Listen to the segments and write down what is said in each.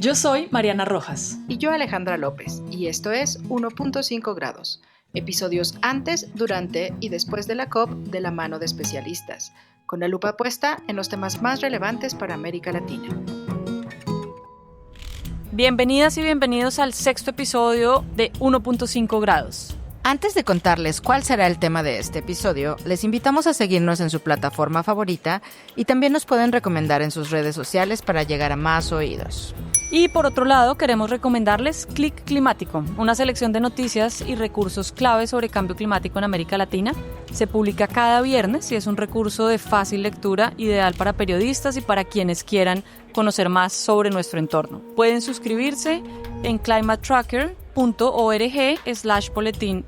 Yo soy Mariana Rojas. Y yo Alejandra López, y esto es 1.5 grados, episodios antes, durante y después de la COP de la mano de especialistas, con la lupa puesta en los temas más relevantes para América Latina. Bienvenidas y bienvenidos al sexto episodio de 1.5 grados. Antes de contarles cuál será el tema de este episodio, les invitamos a seguirnos en su plataforma favorita y también nos pueden recomendar en sus redes sociales para llegar a más oídos. Y por otro lado, queremos recomendarles Clic Climático, una selección de noticias y recursos clave sobre cambio climático en América Latina. Se publica cada viernes y es un recurso de fácil lectura, ideal para periodistas y para quienes quieran conocer más sobre nuestro entorno. Pueden suscribirse en climatetracker.org/boletín/.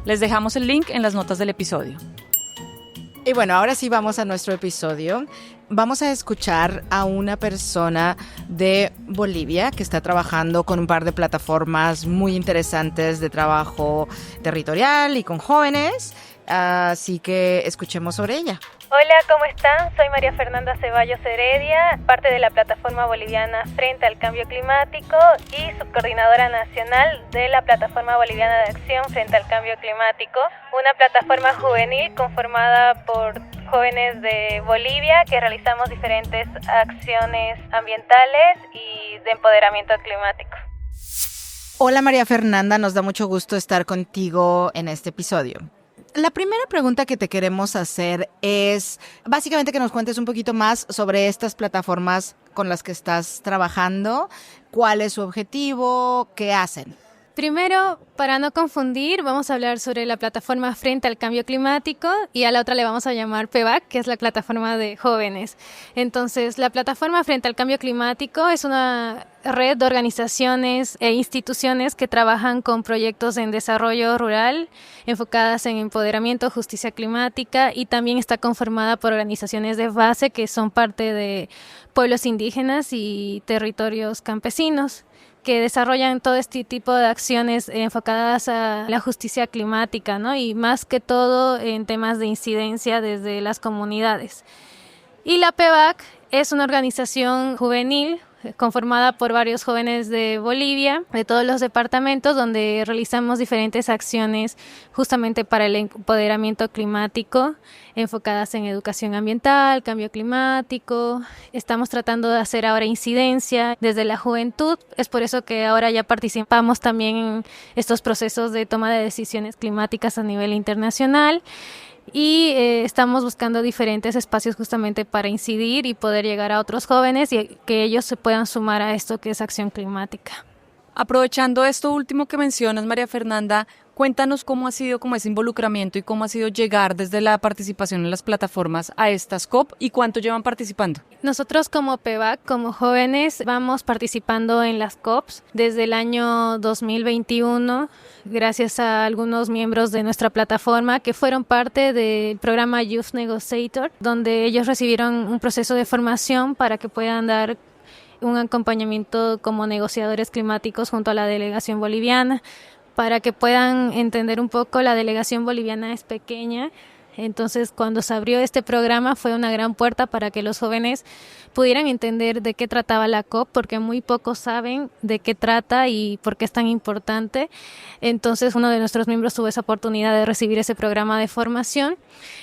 Les dejamos el link en las notas del episodio. Y bueno, ahora sí vamos a nuestro episodio. Vamos a escuchar a una persona de Bolivia que está trabajando con un par de plataformas muy interesantes de trabajo territorial y con jóvenes. Así que escuchemos sobre ella. Hola, ¿cómo están? Soy María Fernanda Ceballos Heredia, parte de la plataforma boliviana Frente al Cambio Climático y subcoordinadora nacional de la plataforma boliviana de acción Frente al Cambio Climático, una plataforma juvenil conformada por jóvenes de Bolivia que realizamos diferentes acciones ambientales y de empoderamiento climático. Hola María Fernanda, nos da mucho gusto estar contigo en este episodio. La primera pregunta que te queremos hacer es básicamente que nos cuentes un poquito más sobre estas plataformas con las que estás trabajando, cuál es su objetivo, qué hacen. Primero, para no confundir, vamos a hablar sobre la plataforma Frente al Cambio Climático y a la otra le vamos a llamar PEVAC, que es la plataforma de jóvenes. Entonces, la plataforma Frente al Cambio Climático es una red de organizaciones e instituciones que trabajan con proyectos en desarrollo rural, enfocadas en empoderamiento, justicia climática, y también está conformada por organizaciones de base que son parte de pueblos indígenas y territorios campesinos, que desarrollan todo este tipo de acciones enfocadas a la justicia climática, ¿no? Y más que todo en temas de incidencia desde las comunidades. Y la PEVAC es una organización juvenil conformada por varios jóvenes de Bolivia, de todos los departamentos, donde realizamos diferentes acciones justamente para el empoderamiento climático, enfocadas en educación ambiental, cambio climático. Estamos tratando de hacer ahora incidencia desde la juventud. Es por eso que ahora ya participamos también en estos procesos de toma de decisiones climáticas a nivel internacional. Y estamos buscando diferentes espacios justamente para incidir y poder llegar a otros jóvenes y que ellos se puedan sumar a esto que es acción climática. Aprovechando esto último que mencionas, María Fernanda, cuéntanos cómo ha sido como ese involucramiento y cómo ha sido llegar desde la participación en las plataformas a estas COP y cuánto llevan participando. Nosotros como PEVAC, como jóvenes, vamos participando en las COPs desde el año 2021, gracias a algunos miembros de nuestra plataforma que fueron parte del programa Youth Negotiator, donde ellos recibieron un proceso de formación para que puedan dar un acompañamiento como negociadores climáticos junto a la delegación boliviana, para que puedan entender un poco. La delegación boliviana es pequeña, entonces cuando se abrió este programa fue una gran puerta para que los jóvenes pudieran entender de qué trataba la COP, porque muy pocos saben de qué trata y por qué es tan importante. Entonces uno de nuestros miembros tuvo esa oportunidad de recibir ese programa de formación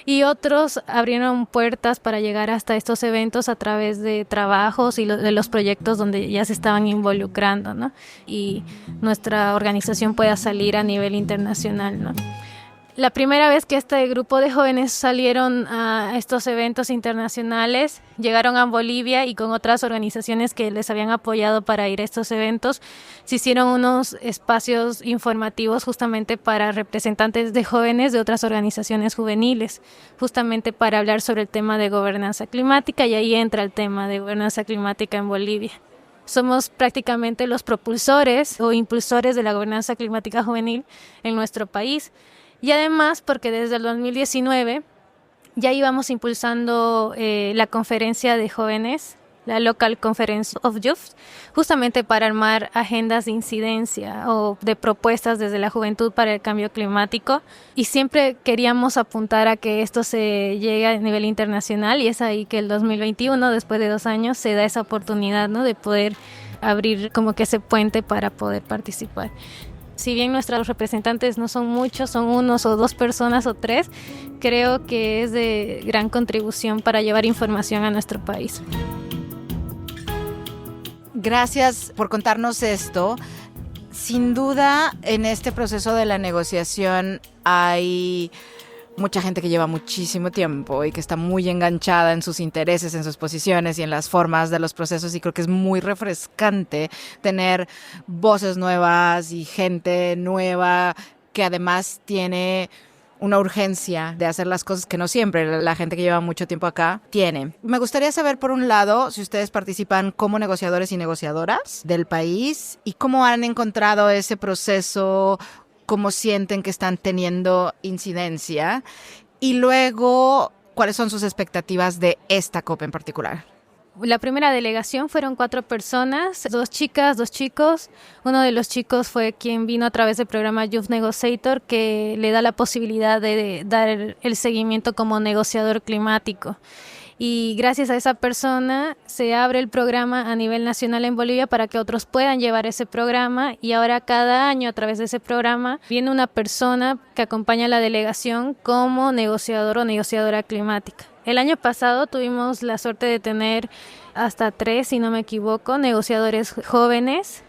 y otros abrieron puertas para llegar hasta estos eventos a través de trabajos y de los proyectos donde ya se estaban involucrando, ¿no? Y nuestra organización pueda salir a nivel internacional, ¿no? La primera vez que este grupo de jóvenes salieron a estos eventos internacionales, llegaron a Bolivia y con otras organizaciones que les habían apoyado para ir a estos eventos, se hicieron unos espacios informativos justamente para representantes de jóvenes de otras organizaciones juveniles, justamente para hablar sobre el tema de gobernanza climática, y ahí entra el tema de gobernanza climática en Bolivia. Somos prácticamente los propulsores o impulsores de la gobernanza climática juvenil en nuestro país. Y además porque desde el 2019 ya íbamos impulsando la conferencia de jóvenes, la Local Conference of Youth, justamente para armar agendas de incidencia o de propuestas desde la juventud para el cambio climático. Y siempre queríamos apuntar a que esto se llegue a nivel internacional, y es ahí que el 2021, después de 2 años, se da esa oportunidad, ¿no?, de poder abrir como que ese puente para poder participar. Si bien nuestros representantes no son muchos, son 1 o 2 personas o 3, creo que es de gran contribución para llevar información a nuestro país. Gracias por contarnos esto. Sin duda, en este proceso de la negociación hay mucha gente que lleva muchísimo tiempo y que está muy enganchada en sus intereses, en sus posiciones y en las formas de los procesos, y creo que es muy refrescante tener voces nuevas y gente nueva que además tiene una urgencia de hacer las cosas que no siempre la gente que lleva mucho tiempo acá tiene. Me gustaría saber, por un lado, si ustedes participan como negociadores y negociadoras del país y cómo han encontrado ese proceso, cómo sienten que están teniendo incidencia, y luego, ¿cuáles son sus expectativas de esta COP en particular? La primera delegación fueron 4 personas, 2 chicas, 2 chicos. Uno de los chicos fue quien vino a través del programa Youth Negotiator, que le da la posibilidad de dar el seguimiento como negociador climático. Y gracias a esa persona se abre el programa a nivel nacional en Bolivia para que otros puedan llevar ese programa, y ahora cada año a través de ese programa viene una persona que acompaña a la delegación como negociador o negociadora climática. El año pasado tuvimos la suerte de tener hasta 3, si no me equivoco, negociadores jóvenes,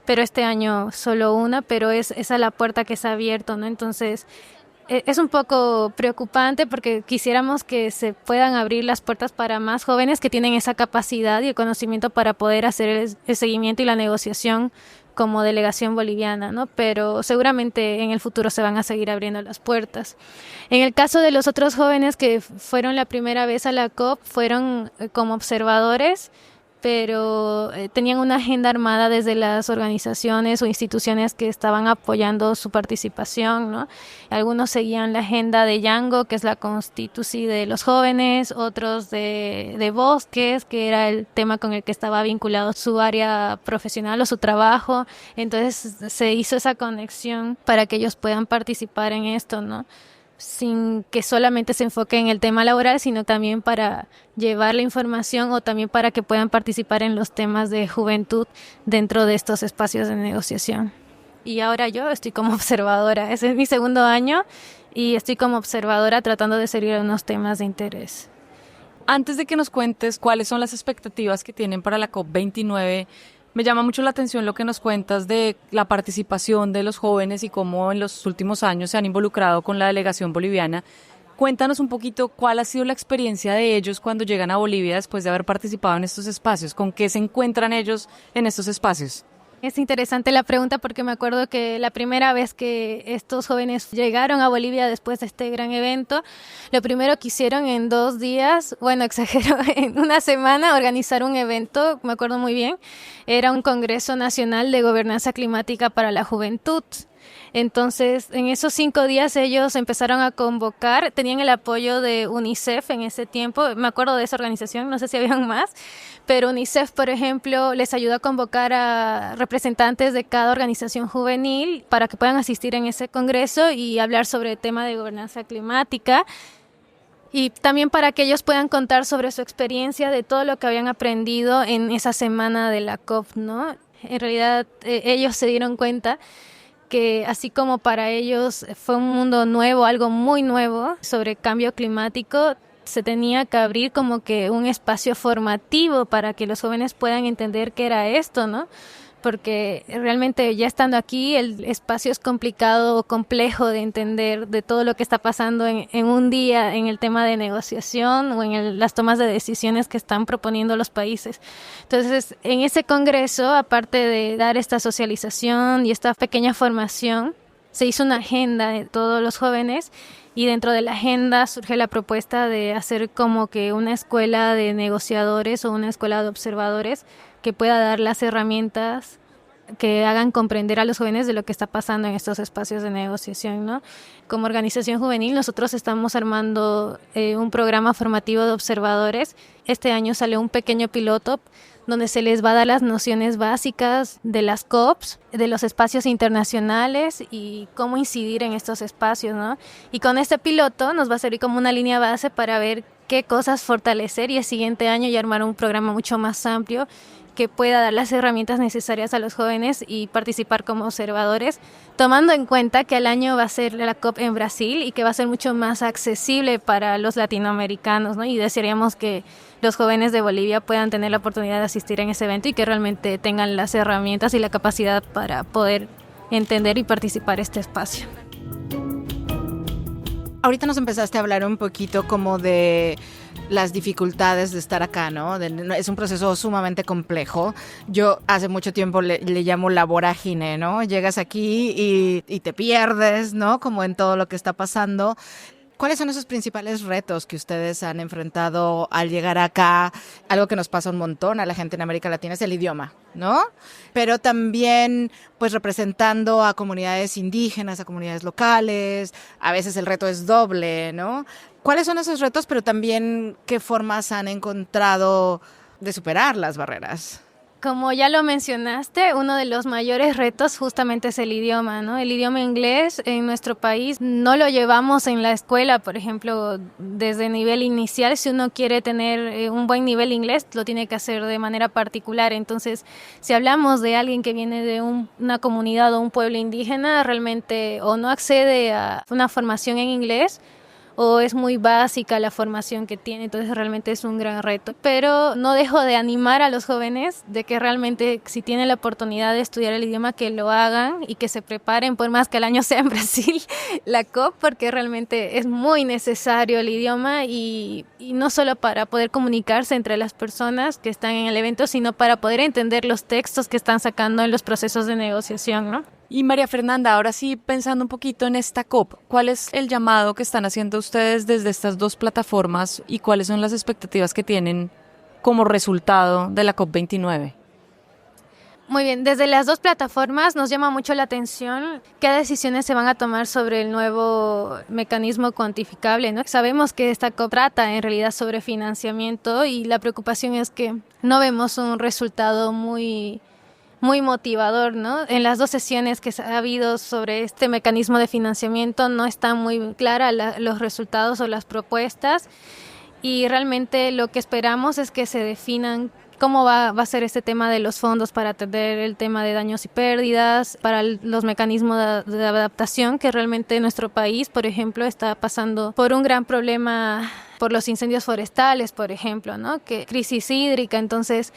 pero este año solo una, pero es a la puerta que se ha abierto, ¿no? Entonces es un poco preocupante porque quisiéramos que se puedan abrir las puertas para más jóvenes que tienen esa capacidad y el conocimiento para poder hacer el seguimiento y la negociación como delegación boliviana, ¿no? Pero seguramente en el futuro se van a seguir abriendo las puertas. En el caso de los otros jóvenes que fueron la primera vez a la COP, fueron como observadores, pero tenían una agenda armada desde las organizaciones o instituciones que estaban apoyando su participación, ¿no? Algunos seguían la agenda de Yango, que es la Constitución de los jóvenes, otros de bosques, que era el tema con el que estaba vinculado su área profesional o su trabajo. Entonces se hizo esa conexión para que ellos puedan participar en esto, ¿no? Sin que solamente se enfoque en el tema laboral, sino también para llevar la información o también para que puedan participar en los temas de juventud dentro de estos espacios de negociación. Y ahora yo estoy como observadora, ese es mi 2º año y estoy como observadora tratando de seguir unos temas de interés. Antes de que nos cuentes cuáles son las expectativas que tienen para la COP29, me llama mucho la atención lo que nos cuentas de la participación de los jóvenes y cómo en los últimos años se han involucrado con la delegación boliviana. Cuéntanos un poquito cuál ha sido la experiencia de ellos cuando llegan a Bolivia después de haber participado en estos espacios. ¿Con qué se encuentran ellos en estos espacios? Es interesante la pregunta porque me acuerdo que la primera vez que estos jóvenes llegaron a Bolivia después de este gran evento, lo primero que hicieron en 2 días, bueno, exagero, en una semana, organizar un evento, me acuerdo muy bien, era un Congreso Nacional de Gobernanza Climática para la Juventud. Entonces, en esos 5 días ellos empezaron a convocar, tenían el apoyo de UNICEF en ese tiempo, me acuerdo de esa organización, no sé si habían más, pero UNICEF, por ejemplo, les ayudó a convocar a representantes de cada organización juvenil para que puedan asistir en ese congreso y hablar sobre el tema de gobernanza climática. Y también para que ellos puedan contar sobre su experiencia de todo lo que habían aprendido en esa semana de la COP, ¿no? En realidad, ellos se dieron cuenta que así como para ellos fue un mundo nuevo, algo muy nuevo sobre cambio climático, se tenía que abrir como que un espacio formativo para que los jóvenes puedan entender qué era esto, ¿no? Porque realmente ya estando aquí el espacio es complicado o complejo de entender de todo lo que está pasando en un día en el tema de negociación o en las tomas de decisiones que están proponiendo los países. Entonces, en ese congreso, aparte de dar esta socialización y esta pequeña formación, se hizo una agenda de todos los jóvenes y dentro de la agenda surge la propuesta de hacer como que una escuela de negociadores o una escuela de observadores que pueda dar las herramientas que hagan comprender a los jóvenes de lo que está pasando en estos espacios de negociación, ¿no? Como organización juvenil nosotros estamos armando un programa formativo de observadores. Este año salió un pequeño piloto donde se les va a dar las nociones básicas de las COPs, de los espacios internacionales y cómo incidir en estos espacios, ¿no? Y con este piloto nos va a servir como una línea base para ver qué cosas fortalecer y el siguiente año ya armar un programa mucho más amplio que pueda dar las herramientas necesarias a los jóvenes y participar como observadores, tomando en cuenta que al año va a ser la COP en Brasil y que va a ser mucho más accesible para los latinoamericanos, ¿no? Y desearíamos que los jóvenes de Bolivia puedan tener la oportunidad de asistir en ese evento y que realmente tengan las herramientas y la capacidad para poder entender y participar en este espacio. Ahorita nos empezaste a hablar un poquito como de las dificultades de estar acá, ¿no? Es un proceso sumamente complejo. Yo hace mucho tiempo le llamo la vorágine, ¿no? Llegas aquí y te pierdes, ¿no? Como en todo lo que está pasando. ¿Cuáles son esos principales retos que ustedes han enfrentado al llegar acá? Algo que nos pasa un montón a la gente en América Latina es el idioma, ¿no? Pero también, pues, representando a comunidades indígenas, a comunidades locales, a veces el reto es doble, ¿no? ¿Cuáles son esos retos, pero también qué formas han encontrado de superar las barreras? Como ya lo mencionaste, uno de los mayores retos justamente es el idioma, ¿no? El idioma inglés en nuestro país no lo llevamos en la escuela, por ejemplo, desde nivel inicial. Si uno quiere tener un buen nivel inglés, lo tiene que hacer de manera particular. Entonces, si hablamos de alguien que viene de una comunidad o un pueblo indígena, realmente o no accede a una formación en inglés, o es muy básica la formación que tiene, entonces realmente es un gran reto. Pero no dejo de animar a los jóvenes de que realmente si tienen la oportunidad de estudiar el idioma, que lo hagan y que se preparen, por más que el año sea en Brasil, la COP, porque realmente es muy necesario el idioma y no solo para poder comunicarse entre las personas que están en el evento, sino para poder entender los textos que están sacando en los procesos de negociación, ¿no? Y María Fernanda, ahora sí, pensando un poquito en esta COP, ¿cuál es el llamado que están haciendo ustedes desde estas dos plataformas y cuáles son las expectativas que tienen como resultado de la COP29? Muy bien, desde las dos plataformas nos llama mucho la atención qué decisiones se van a tomar sobre el nuevo mecanismo cuantificable, ¿no? Sabemos que esta COP trata en realidad sobre financiamiento y la preocupación es que no vemos un resultado muy motivador, ¿no? En las dos sesiones que ha habido sobre este mecanismo de financiamiento no están muy claras los resultados o las propuestas y realmente lo que esperamos es que se definan cómo va a ser este tema de los fondos para atender el tema de daños y pérdidas, para los mecanismos de adaptación, que realmente nuestro país, por ejemplo, está pasando por un gran problema por los incendios forestales, por ejemplo, ¿no? Que crisis hídrica, entonces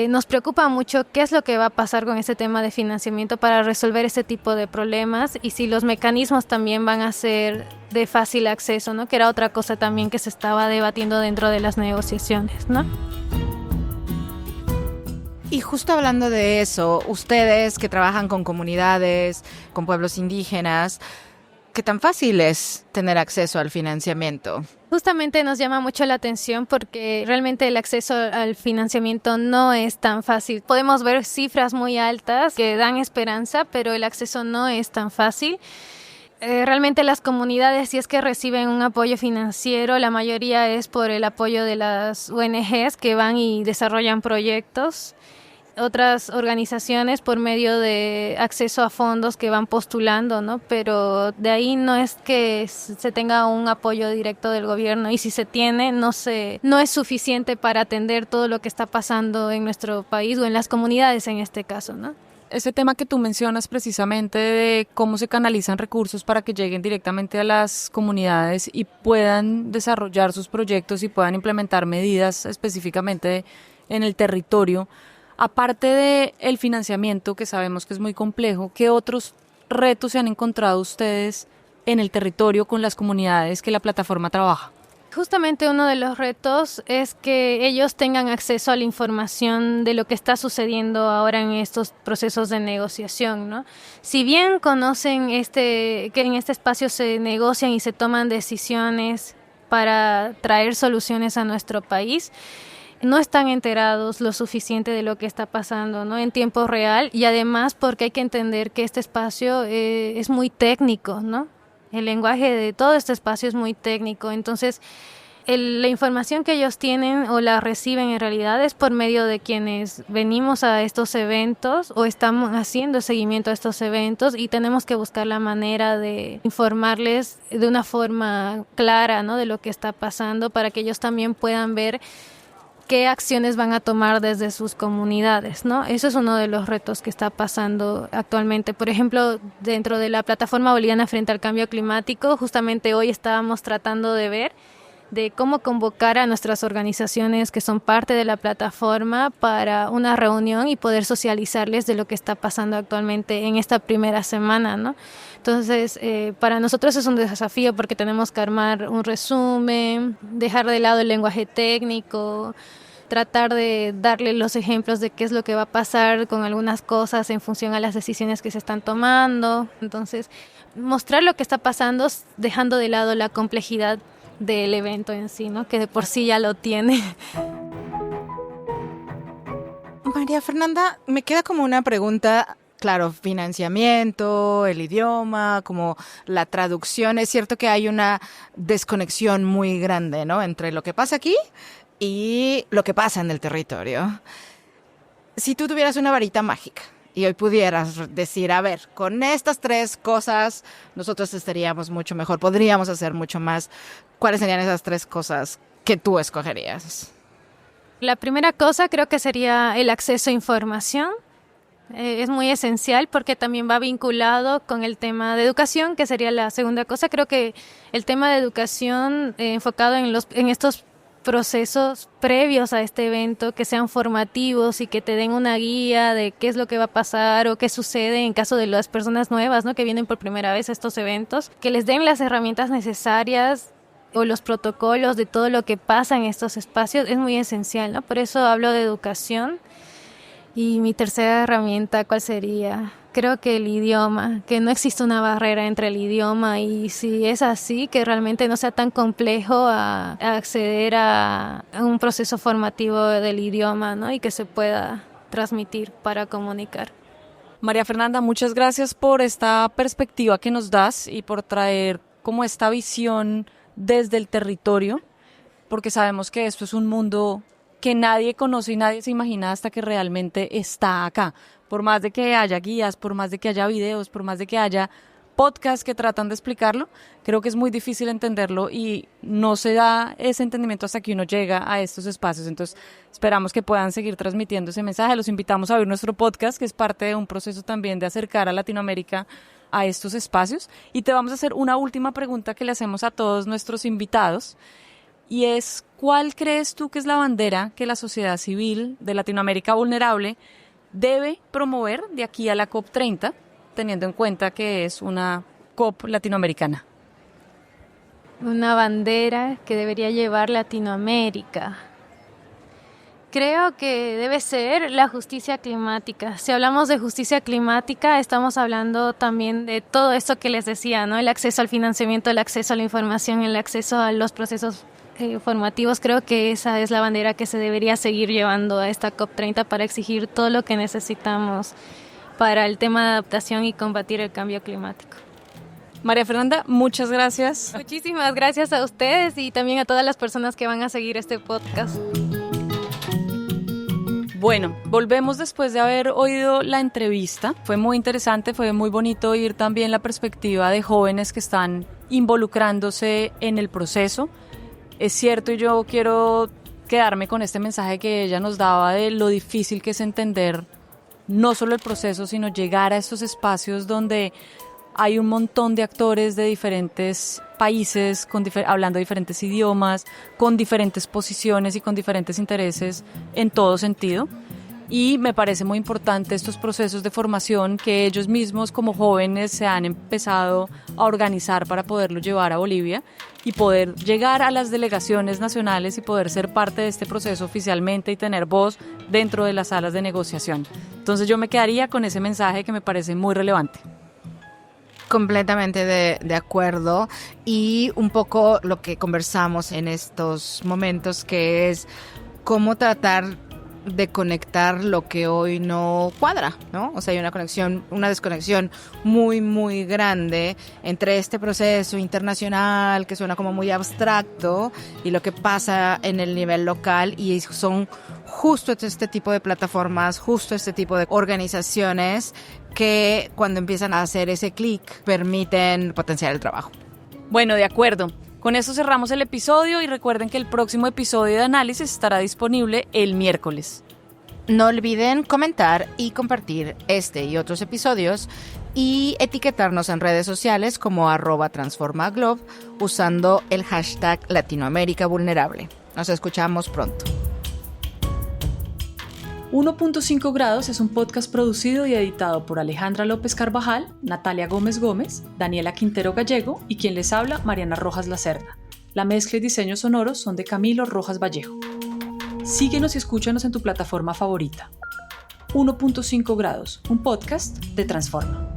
nos preocupa mucho qué es lo que va a pasar con este tema de financiamiento para resolver este tipo de problemas y si los mecanismos también van a ser de fácil acceso, ¿no? Que era otra cosa también que se estaba debatiendo dentro de las negociaciones, ¿no? Y justo hablando de eso, ustedes que trabajan con comunidades, con pueblos indígenas, ¿qué tan fácil es tener acceso al financiamiento? Justamente nos llama mucho la atención porque realmente el acceso al financiamiento no es tan fácil. Podemos ver cifras muy altas que dan esperanza, pero el acceso no es tan fácil. Realmente las comunidades, si es que reciben un apoyo financiero, la mayoría es por el apoyo de las ONGs que van y desarrollan proyectos. Otras organizaciones por medio de acceso a fondos que van postulando, ¿no? Pero de ahí no es que se tenga un apoyo directo del gobierno y si se tiene no es suficiente para atender todo lo que está pasando en nuestro país o en las comunidades en este caso, ¿no? Ese tema que tú mencionas precisamente de cómo se canalizan recursos para que lleguen directamente a las comunidades y puedan desarrollar sus proyectos y puedan implementar medidas específicamente en el territorio. Aparte del financiamiento, que sabemos que es muy complejo, ¿qué otros retos se han encontrado ustedes en el territorio con las comunidades que la plataforma trabaja? Justamente uno de los retos es que ellos tengan acceso a la información de lo que está sucediendo ahora en estos procesos de negociación, ¿no? Si bien conocen que en este espacio se negocian y se toman decisiones para traer soluciones a nuestro país, no están enterados lo suficiente de lo que está pasando, ¿no? En tiempo real y además porque hay que entender que este espacio es muy técnico, ¿no? El lenguaje de todo este espacio es muy técnico, entonces la información que ellos tienen o la reciben en realidad es por medio de quienes venimos a estos eventos o estamos haciendo seguimiento a estos eventos y tenemos que buscar la manera de informarles de una forma clara, ¿no? De lo que está pasando para que ellos también puedan ver qué acciones van a tomar desde sus comunidades, ¿no? Eso es uno de los retos que está pasando actualmente. Por ejemplo, dentro de la plataforma boliviana frente al cambio climático, justamente hoy estábamos tratando de ver de cómo convocar a nuestras organizaciones que son parte de la plataforma para una reunión y poder socializarles de lo que está pasando actualmente en esta primera semana, ¿no? Entonces, para nosotros es un desafío porque tenemos que armar un resumen, dejar de lado el lenguaje técnico, tratar de darle los ejemplos de qué es lo que va a pasar con algunas cosas en función a las decisiones que se están tomando. Entonces, mostrar lo que está pasando dejando de lado la complejidad del evento en sí, ¿no? Que de por sí ya lo tiene. María Fernanda, me queda como una pregunta. Claro, financiamiento, el idioma, como la traducción. Es cierto que hay una desconexión muy grande, ¿no? Entre lo que pasa aquí y lo que pasa en el territorio. Si tú tuvieras una varita mágica y hoy pudieras decir, a ver, con estas 3 cosas nosotros estaríamos mucho mejor, podríamos hacer mucho más, ¿cuáles serían esas 3 cosas que tú escogerías? La primera cosa creo que sería el acceso a información. Es muy esencial porque también va vinculado con el tema de educación, que sería la segunda cosa. Creo que el tema de educación enfocado en estos procesos previos a este evento, que sean formativos y que te den una guía de qué es lo que va a pasar o qué sucede en caso de las personas nuevas, ¿no? Que vienen por primera vez a estos eventos, que les den las herramientas necesarias o los protocolos de todo lo que pasa en estos espacios, es muy esencial, ¿no? Por eso hablo de educación. Y mi tercera herramienta, ¿cuál sería? Creo que el idioma, que no existe una barrera entre el idioma y si es así, que realmente no sea tan complejo a acceder a un proceso formativo del idioma, ¿no? Y que se pueda transmitir para comunicar. María Fernanda, muchas gracias por esta perspectiva que nos das y por traer como esta visión desde el territorio, porque sabemos que esto es un mundo que nadie conoce y nadie se imagina hasta que realmente está acá. Por más de que haya guías, por más de que haya videos, por más de que haya podcasts que tratan de explicarlo, creo que es muy difícil entenderlo y no se da ese entendimiento hasta que uno llega a estos espacios. Entonces, esperamos que puedan seguir transmitiendo ese mensaje. Los invitamos a ver nuestro podcast, que es parte de un proceso también de acercar a Latinoamérica a estos espacios. Y te vamos a hacer una última pregunta que le hacemos a todos nuestros invitados. Y es, ¿cuál crees tú que es la bandera que la sociedad civil de Latinoamérica vulnerable debe promover de aquí a la COP30, teniendo en cuenta que es una COP latinoamericana? Una bandera que debería llevar Latinoamérica. Creo que debe ser la justicia climática. Si hablamos de justicia climática, estamos hablando también de todo esto que les decía, ¿no? El acceso al financiamiento, el acceso a la información, el acceso a los procesos formativos. Creo que esa es la bandera que se debería seguir llevando a esta COP30 para exigir todo lo que necesitamos para el tema de adaptación y combatir el cambio climático. María Fernanda, muchas gracias. Muchísimas gracias a ustedes y también a todas las personas que van a seguir este podcast. Bueno, volvemos después de haber oído la entrevista. Fue muy interesante, fue muy bonito oír también la perspectiva de jóvenes que están involucrándose en el proceso. Es cierto, y yo quiero quedarme con este mensaje que ella nos daba de lo difícil que es entender no solo el proceso, sino llegar a estos espacios donde hay un montón de actores de diferentes países, hablando diferentes idiomas, con diferentes posiciones y con diferentes intereses en todo sentido. Y me parece muy importante estos procesos de formación que ellos mismos como jóvenes se han empezado a organizar para poderlo llevar a Bolivia y poder llegar a las delegaciones nacionales y poder ser parte de este proceso oficialmente y tener voz dentro de las salas de negociación. Entonces yo me quedaría con ese mensaje que me parece muy relevante. Completamente de acuerdo, y un poco lo que conversamos en estos momentos, que es cómo tratar de conectar lo que hoy no cuadra, ¿no? O sea, hay una desconexión muy, muy grande entre este proceso internacional que suena como muy abstracto y lo que pasa en el nivel local, y son justo este tipo de plataformas, justo este tipo de organizaciones que cuando empiezan a hacer ese clic permiten potenciar el trabajo. Bueno, de acuerdo. Con eso cerramos el episodio y recuerden que el próximo episodio de análisis estará disponible el miércoles. No olviden comentar y compartir este y otros episodios y etiquetarnos en redes sociales como @transformaglob usando el hashtag Latinoamérica Vulnerable. Nos escuchamos pronto. 1.5 grados es un podcast producido y editado por Alejandra López Carvajal, Natalia Gómez Gómez, Daniela Quintero Gallego y quien les habla, Mariana Rojas Lacerda. La mezcla y diseños sonoros son de Camilo Rojas Vallejo. Síguenos y escúchanos en tu plataforma favorita. 1.5 grados, un podcast de Transforma.